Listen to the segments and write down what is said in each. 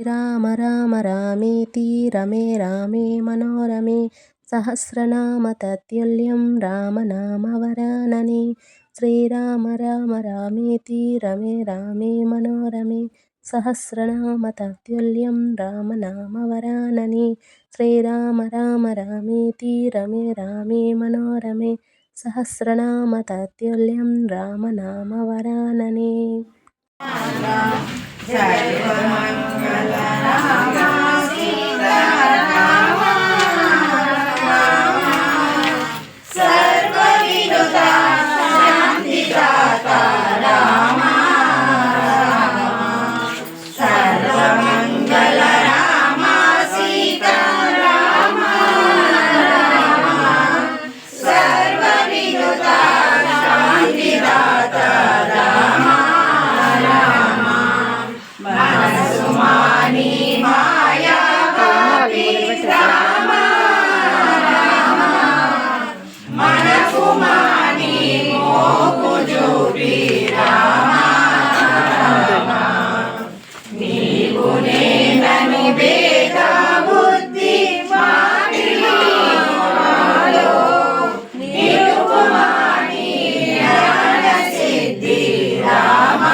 రామ రామ రామేతి రమే రామే మనోరమే సహస్రనామ తత్తుల్యం రామనామవరాననే. శ్రీరామ రామ రామేతి రమే రామే మనోరమే సహస్రనామ తత్తుల్యం రామనామవరాననే. శ్రీరామ రామ రామేతి రమే రామే మనోరమే సహస్రనామ తత్తుల్యం రామనామవరాననే. సర్వమంగళ రామ సీతారామ సర్వవినుత శాంతిదాత రామ సర్వమంగళ రామ సీతారామ సర్వవినుత శాంతిదాత రామ మనసుమాని మాయా రామ మనసుమాని మోకు చూపి రామ నీవు నేనను భేద బుద్ధి మాటిలో నిలుపుమాని జ్ఞాన సిద్ధి రామ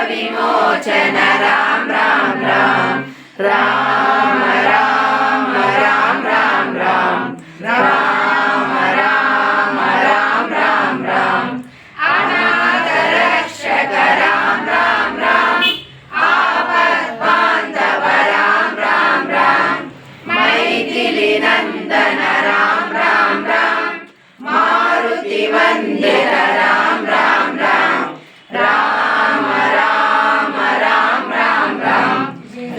విమోచన రామ రామ రామ రామ రామ రామ రామ రామ రామ రామ రామ రామ అనాథ రక్షక రామ రామ రామ ఆపద్ బాంధవ రామ రామ రామ మైథిలి నందన రామ రామ రామ మారుతి వందిత రామ రామ రామ రామ రామ రామ రామ రామ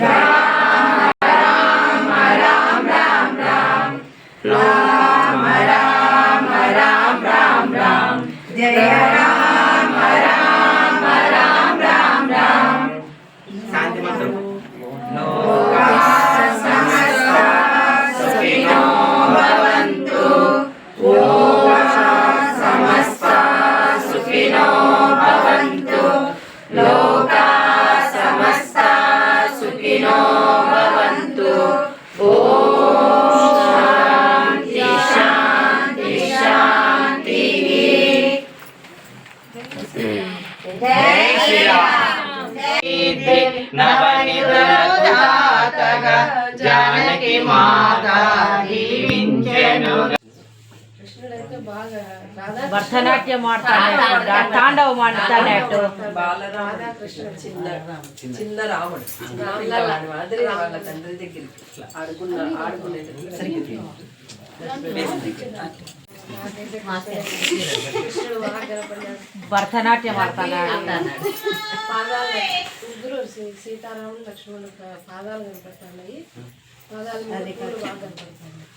రామ రామ రామ రామ రామ రామ రామ రామ రామ జయ రామ రామ రామ రామ రామ శాంతి మంత్రం లోకా సమస్తా సుఖినో భవంతు లోకా సమస్తా సుఖినో భవంతు లోకా సమస్తా సుఖినో భవంతు ఓం శాంతి శాంతి శాంతి జై శ్రీరామ్ నవనిధనదాతగా జానకి మాత దీవించెను. బాగా భరతనాట్యం ఆడతాడు, తాండవం ఆడతాడు. రాధాకృష్ణ చిన్న రాముడు మాదిరి వాళ్ళ తండ్రి దగ్గరికి ఆడుకునేది కృష్ణుడు బాగా కనపడ్డాడు. భరతనాట్యం ఆడతాడు. పాదాలు ముగ్గురు సీతారాములు లక్ష్మణుడు పాదాలు కనపడుతున్నాయి. పాదాలు బాగా కనపడుతున్నాయి.